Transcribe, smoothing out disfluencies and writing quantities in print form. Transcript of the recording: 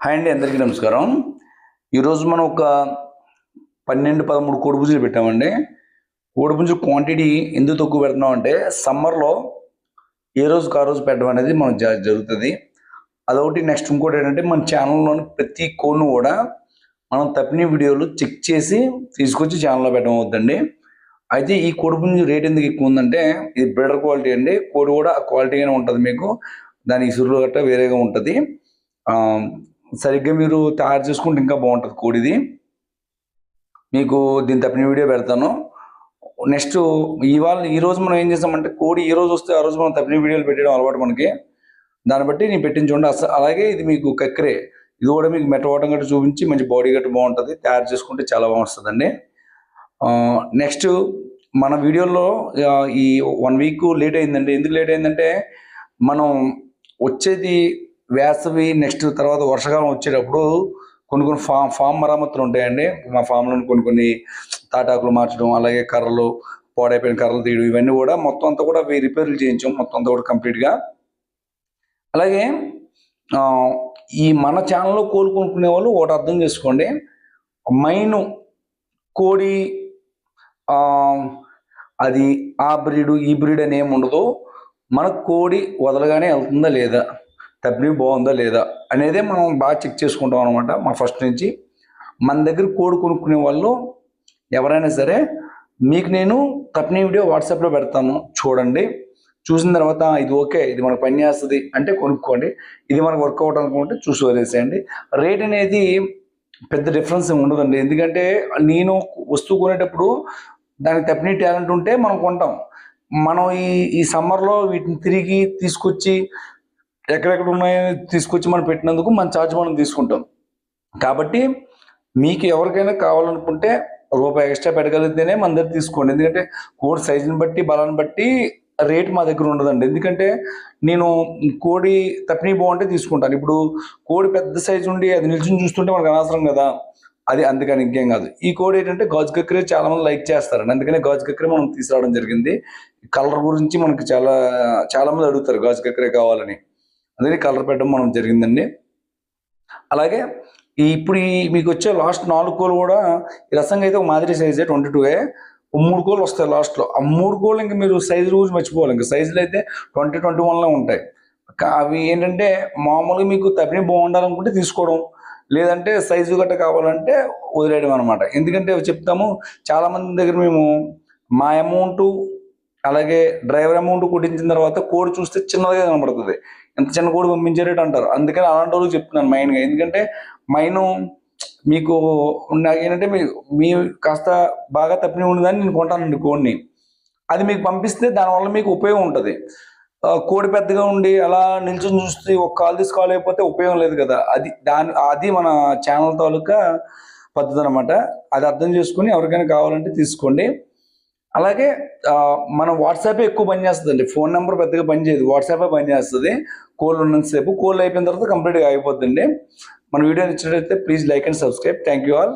Hi అండి, అందరికీ నమస్కారం. ఈరోజు మనం ఒక 12-13 కోడిపుంజులు పెట్టామండి. కోడిపుంజు క్వాంటిటీ ఎందుకు తక్కువ పెడుతున్నాం అంటే సమ్మర్లో ఏ రోజుకి ఆ రోజు పెట్టడం అనేది మనం జరుగుతుంది. అదొకటి. నెక్స్ట్ ఇంకోటి ఏంటంటే మన ఛానల్లోని ప్రతి కోడ్ను కూడా మనం తప్పిన వీడియోలు చెక్ చేసి తీసుకొచ్చి ఛానల్లో పెట్టడం అవుతుందండి. అయితే ఈ కోడిపుంజు రేట్ ఎందుకు ఎక్కువ ఉందంటే ఇది బ్రీడర్ క్వాలిటీ అండి. కోడి కూడా ఆ క్వాలిటీగానే ఉంటుంది. మీకు దానికి సురులు గట్రా వేరేగా ఉంటుంది. సరిగ్గా మీరు తయారు చేసుకుంటే ఇంకా బాగుంటుంది కోడిది. మీకు దీని తప్పిన వీడియో పెడతాను. నెక్స్ట్ ఈరోజు మనం ఏం చేస్తామంటే కోడి ఈ రోజు వస్తే ఆ రోజు మనం తప్పిన వీడియోలు పెట్టడం అలవాటు మనకి. దాన్ని బట్టి నేను పెట్టించుకోండి. అలాగే ఇది మీకు కక్కరే. ఇది కూడా మీకు మెట్టవటం గట్టు చూపించి మంచి బాడీ గట్టు బాగుంటుంది. తయారు చేసుకుంటే చాలా బాగుంటుందండి. నెక్స్ట్ మన వీడియోలో ఈ 1 వీక్ లేట్ అయిందండి. ఎందుకు లేట్ అయిందంటే మనం వచ్చేది వేసవి, నెక్స్ట్ తర్వాత వర్షాకాలం వచ్చేటప్పుడు కొన్ని ఫామ్ మరమ్మతులు ఉంటాయండి. మా ఫామ్లో కొన్ని తాటాకులు మార్చడం, అలాగే కర్రలు, పాడైపోయిన కర్రలు తీయడం, ఇవన్నీ కూడా మొత్తం అంతా కూడా రిపేర్లు చేయించాం మొత్తం అంతా కూడా కంప్లీట్గా. అలాగే ఈ మన ఛానల్లో కొనుక్కునే వాళ్ళు ఒకటి అర్థం చేసుకోండి. మైను కోడి అది ఆ బ్రీడు ఈ బ్రీడ్ అని ఏమి ఉండదు. మన కోడి వదలగానే వెళ్తుందా లేదా, తప్పిన బాగుందా లేదా అనేదే మనం బాగా చెక్ చేసుకుంటాం అనమాట. మా ఫస్ట్ నుంచి మన దగ్గర కోడి కొనుక్కునే వాళ్ళు ఎవరైనా సరే మీకు నేను తప్పిన వీడియో వాట్సాప్లో పెడతాను, చూడండి. చూసిన తర్వాత ఇది ఓకే, ఇది మనకు పని చేస్తుంది అంటే కొనుక్కోండి. ఇది మనకు వర్కౌట్ అనుకుంటే చూసి వదిలేసేయండి. రేట్ అనేది పెద్ద డిఫరెన్స్ ఉండదండి. ఎందుకంటే నేను వస్తువు కొనేటప్పుడు దానికి తప్పిన టాలెంట్ ఉంటే మనం కొంటాం. మనం ఈ సమ్మర్లో వీటిని తిరిగి తీసుకొచ్చి ఎక్కడెక్కడ ఉన్నాయో తీసుకొచ్చి మనం పెట్టినందుకు మన ఛార్జ్ మనం తీసుకుంటాం. కాబట్టి మీకు ఎవరికైనా కావాలనుకుంటే రూపాయి ఎక్స్ట్రా పెట్టగలిగితేనే మన దగ్గర తీసుకోండి. ఎందుకంటే కోడి సైజుని బట్టి బలాన్ని బట్టి రేట్ మా దగ్గర ఉండదండి. ఎందుకంటే నేను కోడి తప్పిన బాగుంటే తీసుకుంటాను. ఇప్పుడు కోడి పెద్ద సైజు ఉండి అది నిల్చుని చూస్తుంటే మనకు అనవసరం కదా, అది అందుకని ఇంకేం కాదు. ఈ కోడి ఏంటంటే గాజు కక్కరే చాలా మంది లైక్ చేస్తారండి. అందుకనే గాజు కక్కరే మనం తీసుకురావడం జరిగింది. కలర్ గురించి మనకి చాలా మంది అడుగుతారు గాజు కక్కరే కావాలని, అందుకని కలర్ పెట్టడం మనం జరిగిందండి. అలాగే ఇప్పుడు మీకు వచ్చే లాస్ట్ 4 కోళ్ళు కూడా ఈ రసంగా అయితే ఒక మాదిరి సైజే 22. 3 కోళ్ళు వస్తాయి లాస్ట్లో. ఆ 3 కోళ్ళు ఇంకా మీరు సైజు రోజు మర్చిపోవాలి. ఇంకా సైజులు అయితే 20, 21లో ఉంటాయి. అవి ఏంటంటే మామూలుగా మీకు తప్పిన బాగుండాలనుకుంటే తీసుకోవడం, లేదంటే సైజు గట్ట కావాలంటే వదిలేయడం అనమాట. ఎందుకంటే చెప్తాము చాలామంది దగ్గర మేము మా అమౌంట్ అలాగే డ్రైవర్ అమౌంట్ కొట్టించిన తర్వాత కోడి చూస్తే చిన్నదిగా కనబడుతుంది. ఎంత చిన్న కోడి పంపించారేట అంటారు. అందుకని అలాంటి వాళ్ళకి చెప్తున్నాను మైన్గా. ఎందుకంటే మైను మీకు ఏంటంటే మీ కాస్త బాగా తప్పిన ఉండదని నేను కొంటానండి కోడిని. అది మీకు పంపిస్తే దానివల్ల మీకు ఉపయోగం ఉంటుంది. కోడి పెద్దగా ఉండి అలా నిల్చొని చూస్తే ఒక కాలు తీసుకోలేకపోతే ఉపయోగం లేదు కదా. అది మన ఛానల్ తాలూకా పద్ధతి అనమాట. అది అర్థం చేసుకుని ఎవరికైనా కావాలంటే తీసుకోండి. అలాగే మన వాట్సాపే ఎక్కువ పనిచేస్తుందండి. ఫోన్ నెంబర్ పెద్దగా పనిచేయదు, వాట్సాపే పనిచేస్తుంది. కోళ్ళు ఉన్నంతసేపు. కోళ్ళు అయిపోయిన తర్వాత కంప్లీట్గా అయిపోద్దండి. మన వీడియో నచ్చినట్లయితే please like and subscribe. Thank you all.